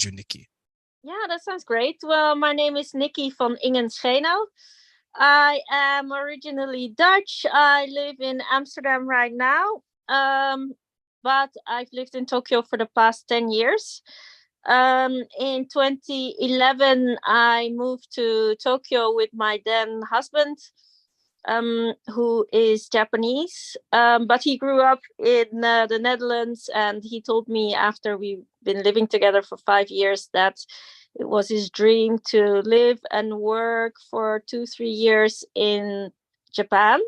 you, Nicki? Yeah, that sounds great. Well, my name is Nicki from Ingen, Schenau. I am originally Dutch. I live in Amsterdam right now, but I've lived in Tokyo for the past 10 years. In 2011, I moved to Tokyo with my then husband, who is Japanese, but he grew up in the Netherlands. And he told me after we've been living together for 5 years that it was his dream to live and work for 2, 3 years in Japan,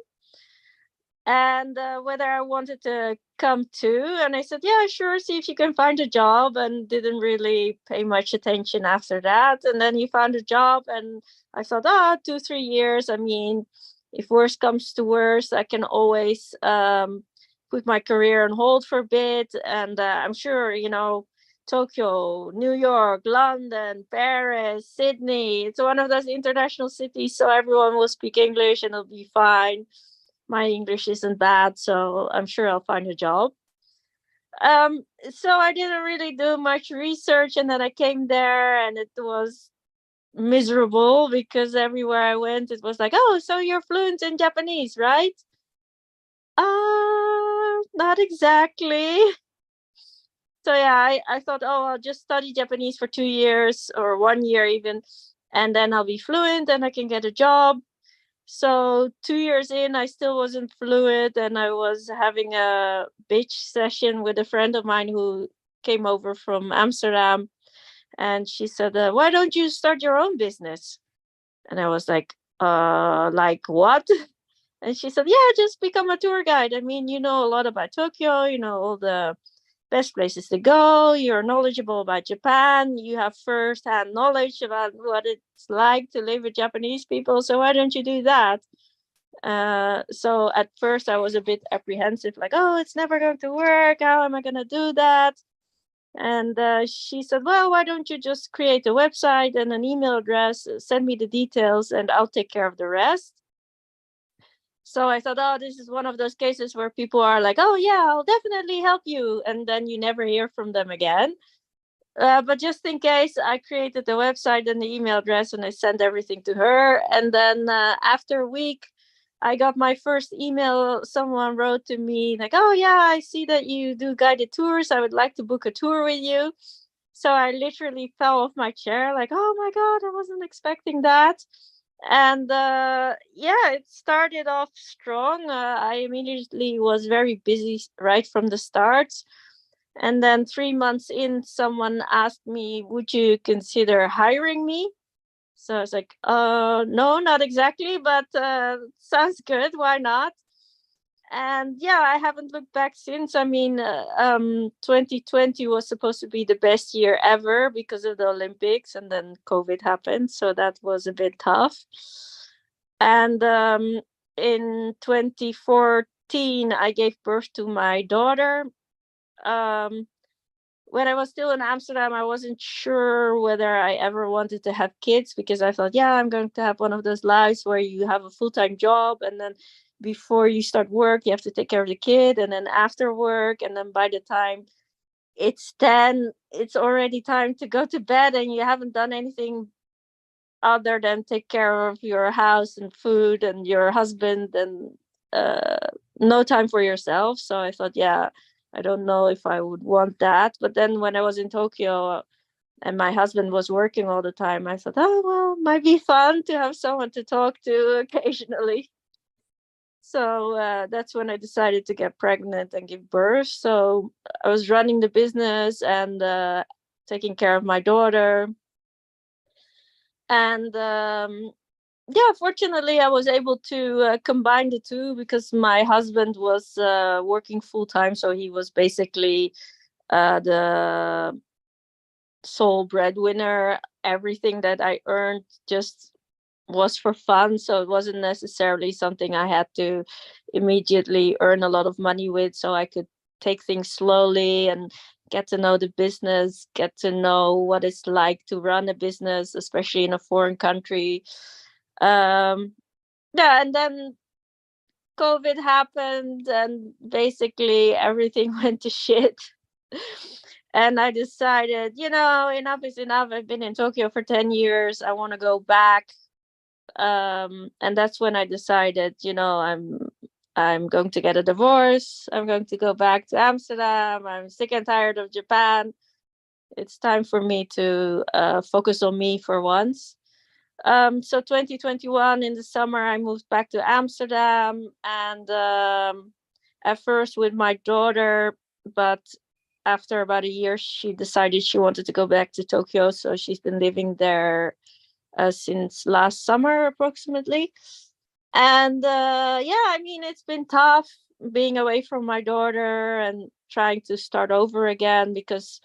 and whether I wanted to come too. And I said, yeah, sure, see if you can find a job, and didn't really pay much attention after that. And then he found a job, and I thought, 2, 3 years. I mean, if worse comes to worse, I can always put my career on hold for a bit. And I'm sure, Tokyo, New York, London, Paris, Sydney. It's one of those international cities, so everyone will speak English and it'll be fine. My English isn't bad, so I'm sure I'll find a job. So I didn't really do much research, and then I came there, and it was miserable because everywhere I went, it was like, "Oh, so you're fluent in Japanese, right?" Not exactly. So yeah, I thought, oh, I'll just study Japanese for 2 years or 1 year even, and then I'll be fluent and I can get a job. So 2 years in, I still wasn't fluent, and I was having a beach session with a friend of mine who came over from Amsterdam, and she said, "Why don't you start your own business?" And I was like what?" And she said, "Yeah, just become a tour guide. I mean, you know a lot about Tokyo, you know all the best places to go. You're knowledgeable about Japan. You have first-hand knowledge about what it's like to live with Japanese people. So why don't you do that?" So at first I was a bit apprehensive, like, "Oh, it's never going to work. How am I going to do that?" And she said, "Well, why don't you just create a website and an email address, send me the details, and I'll take care of the rest." So I thought, oh, this is one of those cases where people are like, "Oh, yeah, I'll definitely help you." And then you never hear from them again. But just in case, I created the website and the email address, and I sent everything to her. And then after a week, I got my first email. Someone wrote to me like, "Oh yeah, I see that you do guided tours. I would like to book a tour with you." So I literally fell off my chair, like, "Oh my god, I wasn't expecting that." And yeah, it started off strong. I immediately was very busy right from the start, and then 3 months in, someone asked me, "Would you consider hiring me?" So I was like, no, not exactly, but sounds good. Why not?" And yeah, I haven't looked back since. I mean, 2020 was supposed to be the best year ever because of the Olympics, and then COVID happened. So that was a bit tough. And in 2014, I gave birth to my daughter. Um, when I was still in Amsterdam, I wasn't sure whether I ever wanted to have kids because I thought, yeah, I'm going to have one of those lives where you have a full time job, and then before you start work, you have to take care of the kid, and then after work, and then by the time it's 10, it's already time to go to bed, and you haven't done anything other than take care of your house and food and your husband, and uh, no time for yourself. So I thought, yeah, I don't know if I would want that. But then when I was in Tokyo and my husband was working all the time, I thought, oh, well, might be fun to have someone to talk to occasionally. So that's when I decided to get pregnant and give birth. So I was running the business and taking care of my daughter. And yeah, fortunately, I was able to combine the two because my husband was working full time. So he was basically the sole breadwinner. Everything that I earned just was for fun. So it wasn't necessarily something I had to immediately earn a lot of money with. So I could take things slowly and get to know the business, get to know what it's like to run a business, especially in a foreign country. Um, yeah, and then COVID happened and basically everything went to shit. And I decided, enough is enough. I've been in Tokyo for 10 years. I want to go back. And that's when I decided, I'm going to get a divorce. I'm going to go back to Amsterdam. I'm sick and tired of Japan. It's time for me to focus on me for once. So 2021 in the summer, I moved back to Amsterdam, and at first with my daughter, but after about a year, she decided she wanted to go back to Tokyo. So she's been living there since last summer, approximately. And yeah, I mean, it's been tough being away from my daughter and trying to start over again, because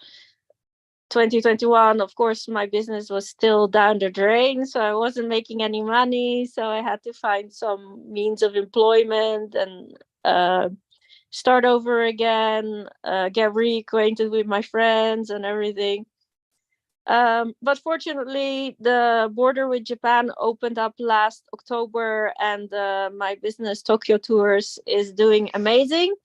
2021, of course, my business was still down the drain, so I wasn't making any money. So I had to find some means of employment and start over again, get reacquainted with my friends and everything. But fortunately, the border with Japan opened up last October, and my business, Tokyo Tours, is doing amazing.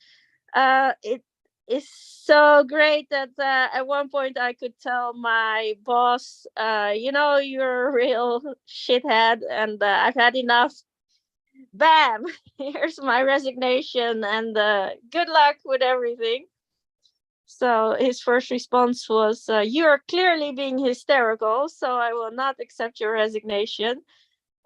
It is so great that at one point I could tell my boss, you're a real shithead, and I've had enough. Bam! Here's my resignation, and good luck with everything. So his first response was, "You're clearly being hysterical, so I will not accept your resignation.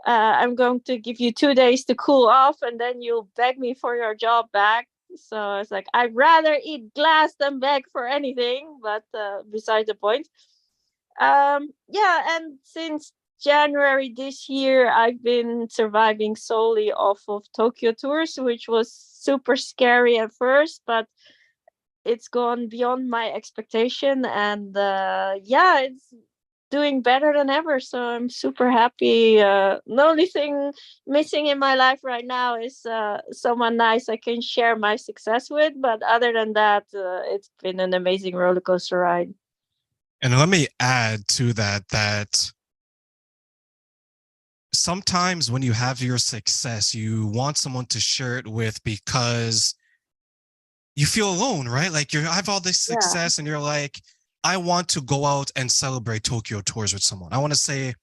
I'm going to give you 2 days to cool off, and then you'll beg me for your job back." So I was like, "I'd rather eat glass than beg for anything," but beside the point. Yeah, and since January this year, I've been surviving solely off of Tokyo Tours, which was super scary at first, but it's gone beyond my expectation, and yeah, it's doing better than ever, so I'm super happy. The only thing missing in my life right now is someone nice I can share my success with, but other than that, it's been an amazing roller coaster ride. And let me add to that sometimes when you have your success, you want someone to share it with because you feel alone, right? Like you have all this Yeah. success and you're like, I want to go out and celebrate Tokyo Tours with someone. I want to say,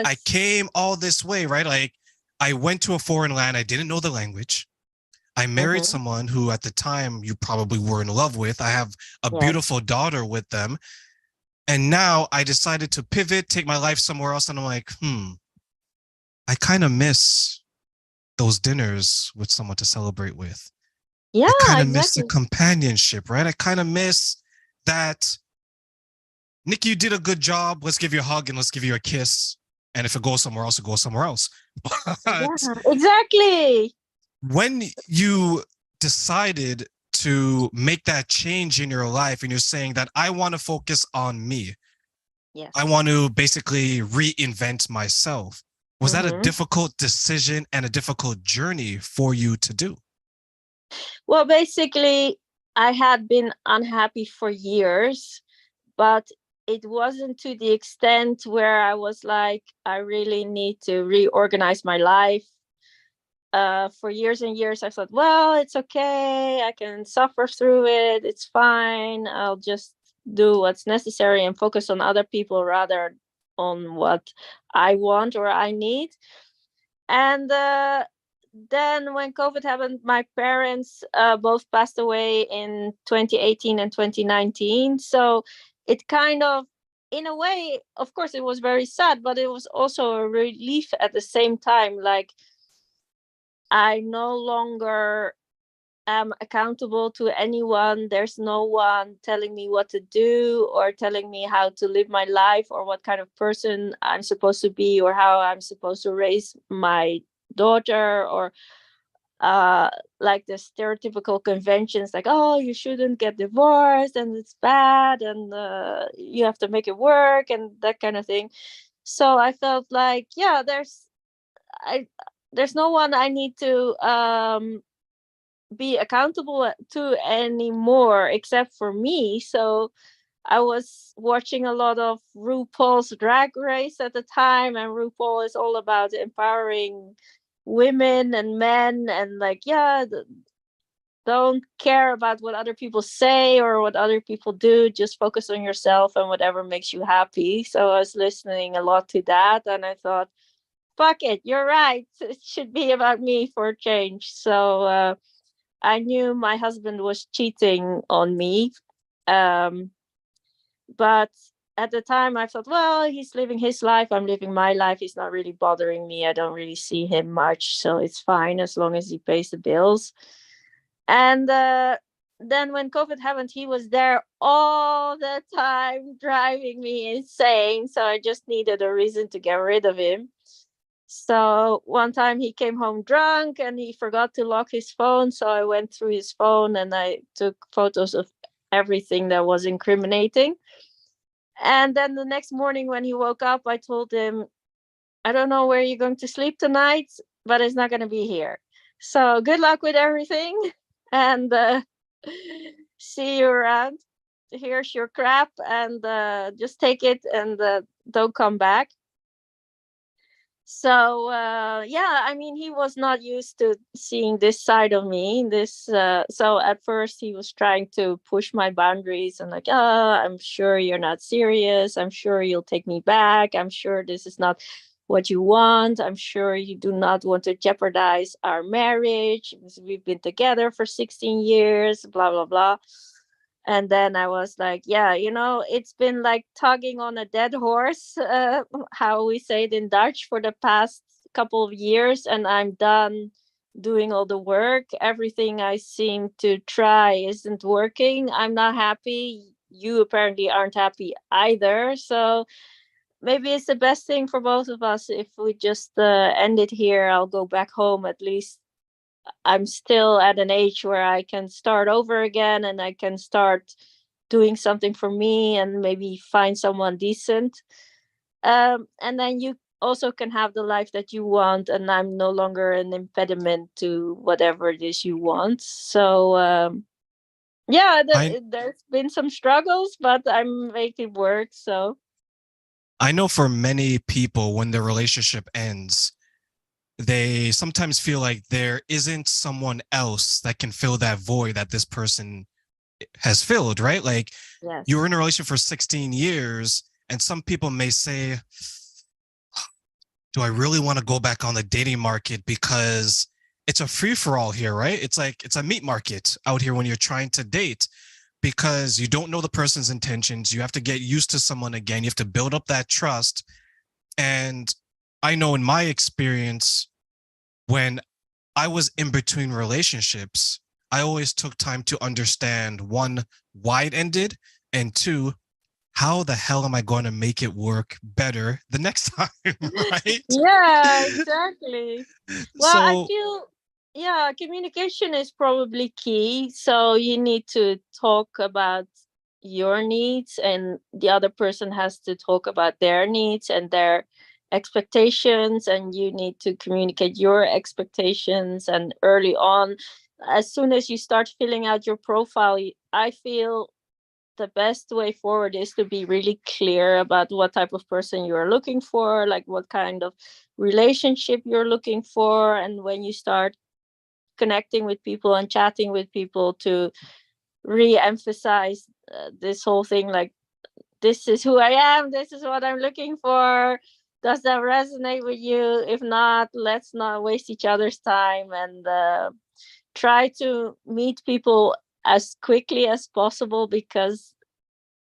I Yes. came all this way, right? Like I went to a foreign land. I didn't know the language. I married Mm-hmm. someone who at the time you probably were in love with. I have a Yes. beautiful daughter with them. And now I decided to pivot, take my life somewhere else. And I'm like, I kind of miss those dinners with someone to celebrate with. I Yeah, kind of miss the exactly. companionship, right? I kind of miss that. Nicki, you did a good job. Let's give you a hug and let's give you a kiss. And if it goes somewhere else, it goes somewhere else. But Yeah, exactly. when you decided to make that change in your life and you're saying that I want to focus on me, I Yes. want to basically reinvent myself. Was that a Mm-hmm. difficult decision and a difficult journey for you to do? Well, basically, I had been unhappy for years, but it wasn't to the extent where I was like, I really need to reorganize my life. For years and years, I thought, well, it's okay. I can suffer through it. It's fine. I'll just do what's necessary and focus on other people rather on what I want or I need. And then when COVID happened, my parents both passed away in 2018 and 2019. So it kind of, in a way, of course, it was very sad, but it was also a relief at the same time. Like, I no longer am accountable to anyone. There's no one telling me what to do or telling me how to live my life or what kind of person I'm supposed to be or how I'm supposed to raise my daughter, or uh like the stereotypical conventions, like, oh, you shouldn't get divorced and it's bad and you have to make it work and that kind of thing. So I felt like, yeah, I there's no one I need to be accountable to anymore except for me. So I was watching a lot of RuPaul's Drag Race at the time, and RuPaul is all about empowering women and men, and like, yeah, don't care about what other people say or what other people do. Just focus on yourself and whatever makes you happy. So I was listening a lot to that, and I thought, fuck it, you're right. It should be about me for a change. So I knew my husband was cheating on me. But at the time I thought, well, he's living his life, I'm living my life, he's not really bothering me, I don't really see him much, so it's fine as long as he pays the bills. And then when COVID happened, he was there all the time driving me insane, so I just needed a reason to get rid of him. So one time he came home drunk and he forgot to lock his phone, so I went through his phone and I took photos of everything that was incriminating. And then the next morning when he woke up, I told him, I don't know where you're going to sleep tonight, but it's not going to be here. So good luck with everything. And see you around. Here's your crap, and just take it and don't come back. So yeah, I mean, he was not used to seeing this side of me. So at first he was trying to push my boundaries and like, oh, I'm sure you're not serious. I'm sure you'll take me back. I'm sure this is not what you want. I'm sure you do not want to jeopardize our marriage because we've been together for 16 years, blah, blah, blah. And then I was like, yeah, it's been like tugging on a dead horse, how we say it in Dutch, for the past couple of years. And I'm done doing all the work. Everything I seem to try isn't working. I'm not happy. You apparently aren't happy either. So maybe it's the best thing for both of us if we just end it here. I'll go back home. At least I'm still at an age where I can start over again and I can start doing something for me and maybe find someone decent. And then you also can have the life that you want, and I'm no longer an impediment to whatever it is you want. So yeah, I there's been some struggles, but I'm making work. So I know for many people, when the relationship ends, they sometimes feel like there isn't someone else that can fill that void that this person has filled, right? Like, yes, you were in a relationship for 16 years, and some people may say, do I really want to go back on the dating market? Because it's a free for all here, right? It's like it's a meat market out here when you're trying to date, because you don't know the person's intentions. You have to get used to someone again. You have to build up that trust. And I know in my experience, when I was in between relationships, I always took time to understand, one, why it ended, and two, how the hell am I going to make it work better the next time, right? yeah, exactly. Well, I So feel, yeah, communication is probably key. So you need to talk about your needs, and the other person has to talk about their needs and their expectations, and you need to communicate your expectations. And early on, as soon as you start filling out your profile, I feel the best way forward is to be really clear about what type of person you're looking for, like what kind of relationship you're looking for. And when you start connecting with people and chatting with people, to re-emphasize this whole thing, like, this is who I am, this is what I'm looking for, does that resonate with you? If not, let's not waste each other's time, and try to meet people as quickly as possible, because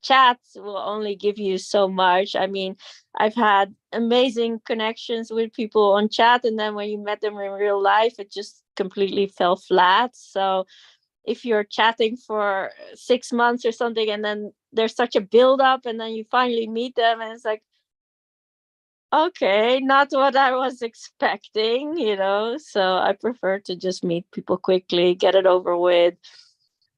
chats will only give you so much. I mean, I've had amazing connections with people on chat, and then when you met them in real life, it just completely fell flat. So if you're chatting for 6 months or something, and then there's such a build up, and then you finally meet them, and it's like, okay, not what I was expecting. So I prefer to just meet people quickly, get it over with,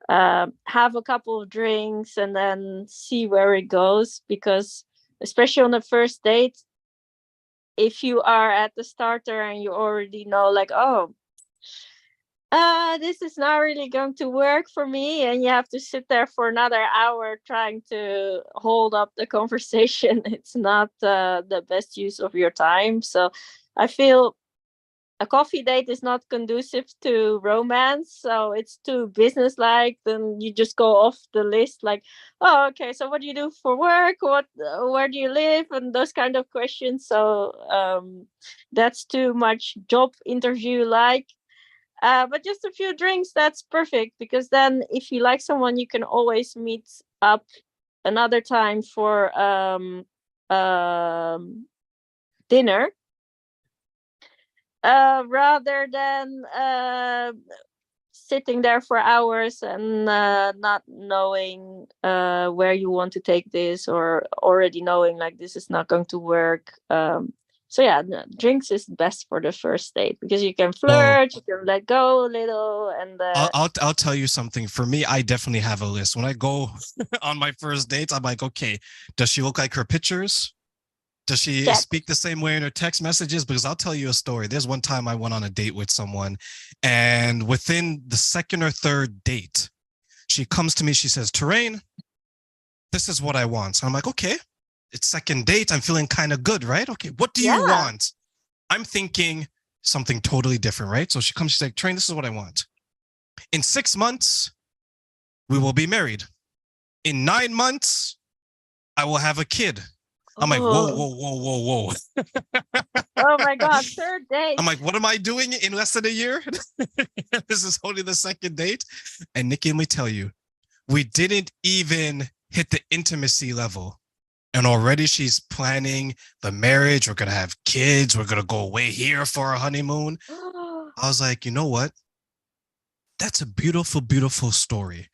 have a couple of drinks, and then see where it goes. Because especially on the first date, if you are at the starter and you already know, like, oh, this is not really going to work for me, and you have to sit there for another hour trying to hold up the conversation, it's not the best use of your time. So I feel a coffee date is not conducive to romance, so it's too business-like. Then you just go off the list, like, oh, okay, so what do you do for work? Where do you live? And those kind of questions. So that's too much job interview-like. But just a few drinks, that's perfect, because then if you like someone, you can always meet up another time for dinner, rather than sitting there for hours and not knowing where you want to take this, or already knowing like this is not going to work. So yeah, drinks is best for the first date, because you can Well, flirt, you can let go a little, and I'll tell you something. For me, I definitely have a list. When I go on my first dates, I'm like, okay, does she look like her pictures? Does she check. speak the same way in her text messages? Because I'll tell you a story. There's one time I went on a date with someone, and within the second or third date, she comes to me. She says, Terrain, this is what I want. So I'm like, okay, it's second date. I'm feeling kind of good, right? Okay, what do you Yeah. want? I'm thinking something totally different, right? So she comes, she's like, Terrain, this is what I want. In 6 months, we will be married. In 9 months, I will have a kid. I'm like, whoa, Oh, whoa, whoa, whoa, whoa. oh my God, third date. I'm like, what am I doing in less than a year? This is only the second date. And Nicki, let me tell you, we didn't even hit the intimacy level. And already she's planning the marriage. We're going to have kids. We're going to go away here for a honeymoon. I was like, you know what? That's a beautiful, beautiful story.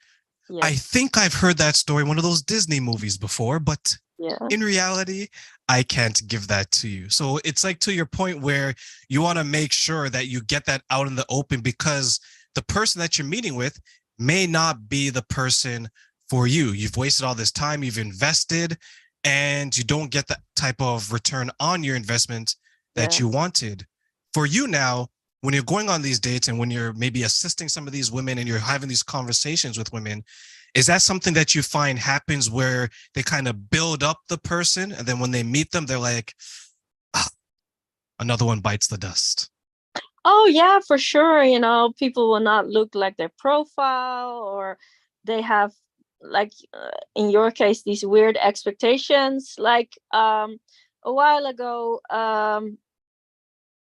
I Yes. think I've heard that story in one of those Disney movies before, but Yeah. in reality, I can't give that to you. So it's like to your point where you want to make sure that you get that out in the open, because the person that you're meeting with may not be the person for you. You've wasted all this time, you've invested, and you don't get that type of return on your investment that Yeah. you wanted. For you now, when you're going on these dates and when you're maybe assisting some of these women and you're having these conversations with women, is that something that you find happens where they kind of build up the person and then when they meet them, they're like, ah, another one bites the dust? Oh yeah, for sure. People will not look like their profile, or they have, like, in your case, these weird expectations. Like, a while ago,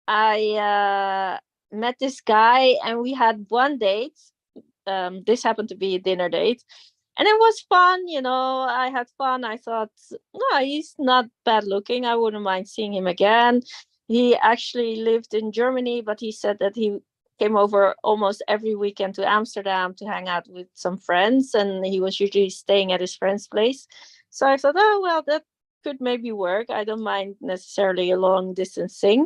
I met this guy, and we had one date. This happened to be a dinner date, and it was fun. I had fun. I thought, no, he's not bad looking. I wouldn't mind seeing him again. He actually lived in Germany, but he said that he came over almost every weekend to Amsterdam to hang out with some friends, and he was usually staying at his friend's place. So I thought, oh well, that could maybe work. I don't mind necessarily a long distance thing.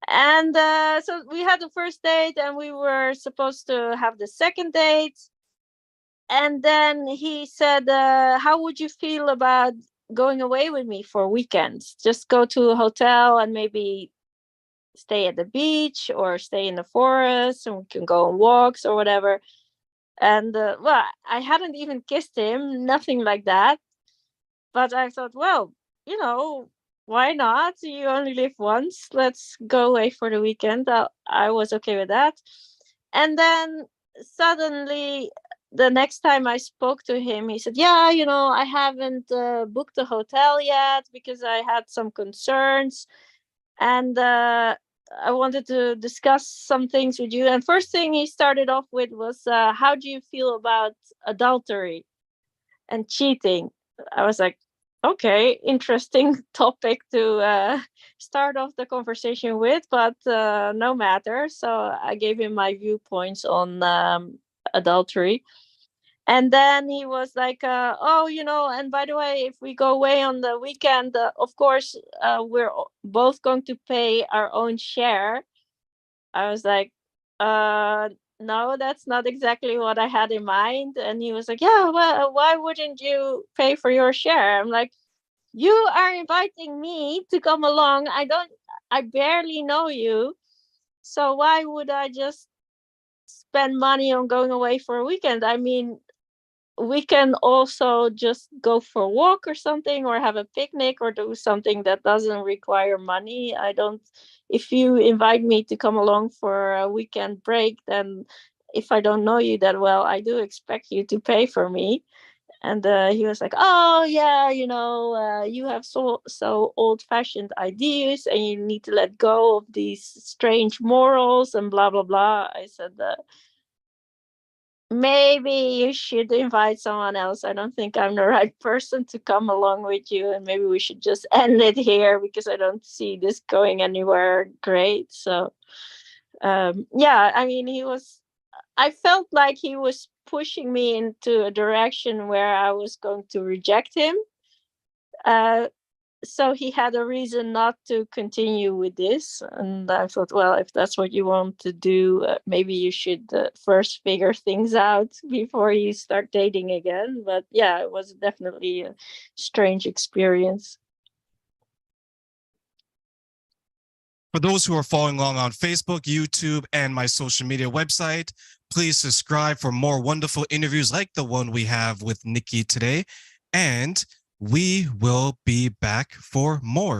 And so we had the first date, and we were supposed to have the second date. And then he said, how would you feel about going away with me for weekends? Just go to a hotel and maybe stay at the beach or stay in the forest, and we can go on walks or whatever. And well, I hadn't even kissed him, nothing like that. But I thought, well, why not? You only live once. Let's go away for the weekend. I was okay with that. And then suddenly, the next time I spoke to him, he said, yeah, I haven't booked a hotel yet because I had some concerns. And I wanted to discuss some things with you. And first thing he started off with was, how do you feel about adultery and cheating? I was like, okay, interesting topic to start off the conversation with, but no matter. So I gave him my viewpoints on adultery. And then he was like, oh, and by the way, if we go away on the weekend, of course, we're both going to pay our own share. I was like, uh, no, that's not exactly what I had in mind. And he was like, yeah, well, why wouldn't you pay for your share? I'm like, you are inviting me to come along. I barely know you. So why would I just spend money on going away for a weekend? I mean, we can also just go for a walk or something, or have a picnic, or do something that doesn't require money. I don't, if you invite me to come along for a weekend break, then if I don't know you that well, I do expect you to pay for me. And he was like, oh yeah, you have so old-fashioned ideas, and you need to let go of these strange morals and blah blah blah. I said, maybe you should invite someone else. I don't think I'm the right person to come along with you, and maybe we should just end it here, because I don't see this going anywhere great. So yeah, I mean, I felt like he was pushing me into a direction where I was going to reject him. So he had a reason not to continue with this. And I thought, well, if that's what you want to do, maybe you should first figure things out before you start dating again. But yeah, it was definitely a strange experience. For those who are following along on Facebook, YouTube, and my social media website, please subscribe for more wonderful interviews like the one we have with Nicki today. And we will be back for more.